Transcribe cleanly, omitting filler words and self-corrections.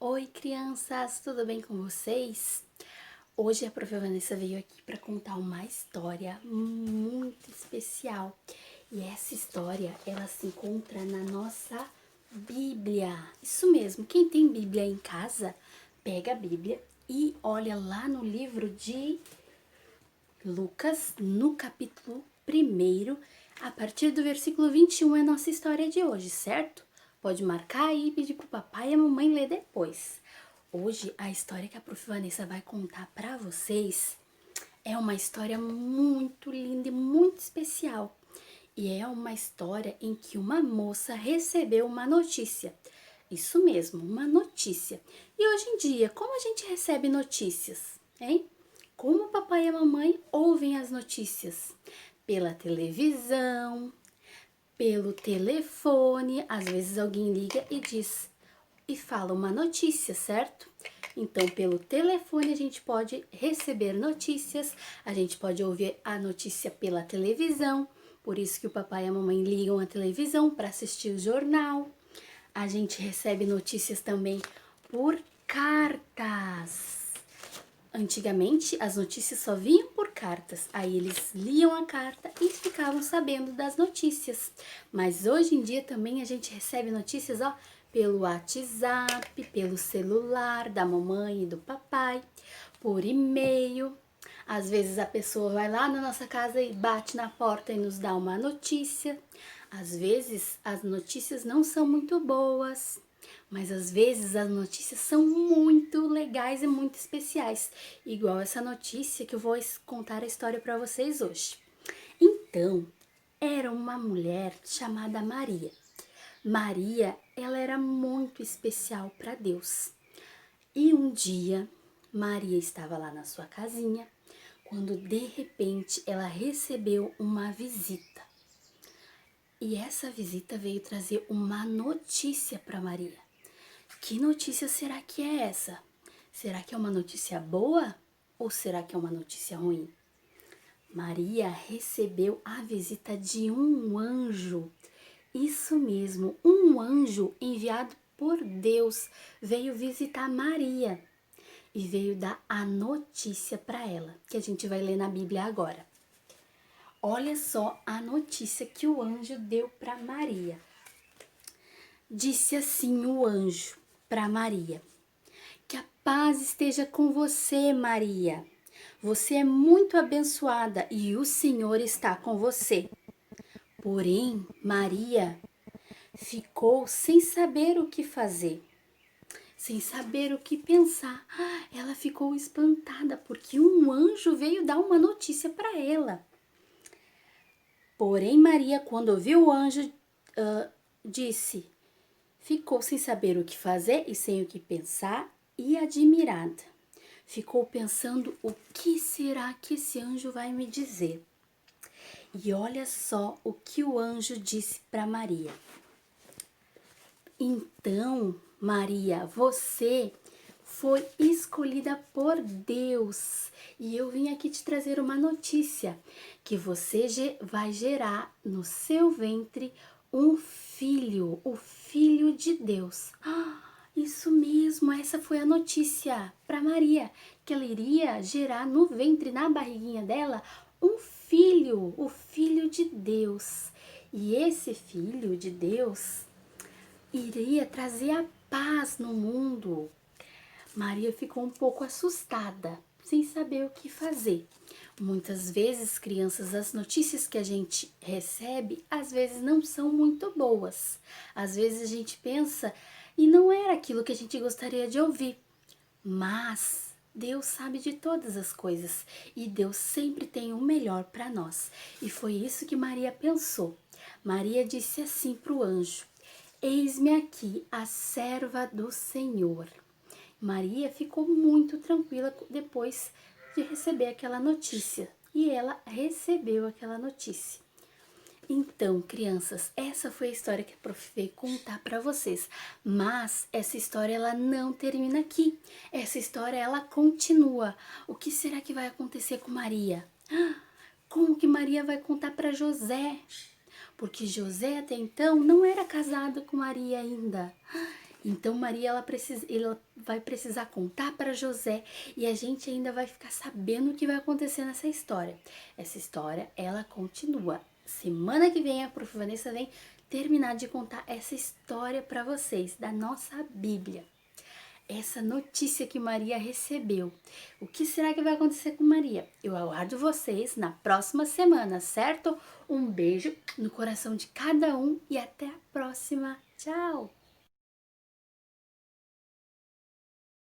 Oi, crianças, tudo bem com vocês? Hoje a Prof. Vanessa veio aqui para contar uma história muito especial. E essa história, ela se encontra na nossa Bíblia. Isso mesmo, quem tem Bíblia em casa, pega a Bíblia e olha lá no livro de Lucas, no capítulo 1, a partir do versículo 21 é a nossa história de hoje, certo? Pode marcar aí e pedir pro papai e a mamãe ler depois. Hoje, a história que a Prof. Vanessa vai contar para vocês é uma história muito linda e muito especial. E é uma história em que uma moça recebeu uma notícia. Isso mesmo, uma notícia. E hoje em dia, como a gente recebe notícias, hein? Como o papai e a mamãe ouvem as notícias? Pela televisão, pelo telefone, às vezes alguém liga e diz e fala uma notícia, certo? Então, pelo telefone a gente pode receber notícias, a gente pode ouvir a notícia pela televisão, por isso que o papai e a mamãe ligam a televisão para assistir o jornal. A gente recebe notícias também por cartas. Antigamente, as notícias só vinham por cartas, aí eles liam a carta e ficavam sabendo das notícias. Mas hoje em dia também a gente recebe notícias, pelo WhatsApp, pelo celular da mamãe e do papai, por e-mail. Às vezes a pessoa vai lá na nossa casa e bate na porta e nos dá uma notícia. Às vezes as notícias não são muito boas, mas às vezes as notícias são muito legais e muito especiais, igual essa notícia que eu vou contar a história para vocês hoje. Então, era uma mulher chamada Maria. Maria, ela era muito especial para Deus. E um dia, Maria estava lá na sua casinha, quando de repente ela recebeu uma visita. E essa visita veio trazer uma notícia para Maria. Que notícia será que é essa? Será que é uma notícia boa ou será que é uma notícia ruim? Maria recebeu a visita de um anjo. Isso mesmo, um anjo enviado por Deus veio visitar Maria e veio dar a notícia para ela, que a gente vai ler na Bíblia agora. Olha só a notícia que o anjo deu para Maria. Disse assim o anjo para Maria: que a paz esteja com você, Maria. Você é muito abençoada e o Senhor está com você. Porém, Maria ficou sem saber o que fazer, sem saber o que pensar. Ela ficou espantada porque um anjo veio dar uma notícia para ela. Porém, Maria, quando ouviu o anjo, ficou sem saber o que fazer e sem o que pensar e admirada. Ficou pensando: o que será que esse anjo vai me dizer? E olha só o que o anjo disse para Maria. Então, Maria, você foi escolhida por Deus e eu vim aqui te trazer uma notícia, que você vai gerar no seu ventre um filho, o Filho de Deus. Isso mesmo, essa foi a notícia para Maria, que ela iria gerar no ventre, na barriguinha dela, um filho, o Filho de Deus. E esse Filho de Deus iria trazer a paz no mundo. Maria ficou um pouco assustada, sem saber o que fazer. Muitas vezes, crianças, as notícias que a gente recebe, às vezes não são muito boas. Às vezes a gente pensa e não era aquilo que a gente gostaria de ouvir. Mas Deus sabe de todas as coisas e Deus sempre tem o melhor para nós. E foi isso que Maria pensou. Maria disse assim para o anjo: eis-me aqui, a serva do Senhor. Maria ficou muito tranquila depois de receber aquela notícia. E ela recebeu aquela notícia. Então, crianças, essa foi a história que a Prof veio contar para vocês. Mas essa história ela não termina aqui. Essa história ela continua. O que será que vai acontecer com Maria? Como que Maria vai contar para José? Porque José até então não era casado com Maria ainda. Então Maria ela vai precisar contar para José e a gente ainda vai ficar sabendo o que vai acontecer nessa história. Essa história, ela continua. Semana que vem a Prof. Vanessa vem terminar de contar essa história para vocês da nossa Bíblia. Essa notícia que Maria recebeu. O que será que vai acontecer com Maria? Eu aguardo vocês na próxima semana, certo? Um beijo no coração de cada um e até a próxima. Tchau!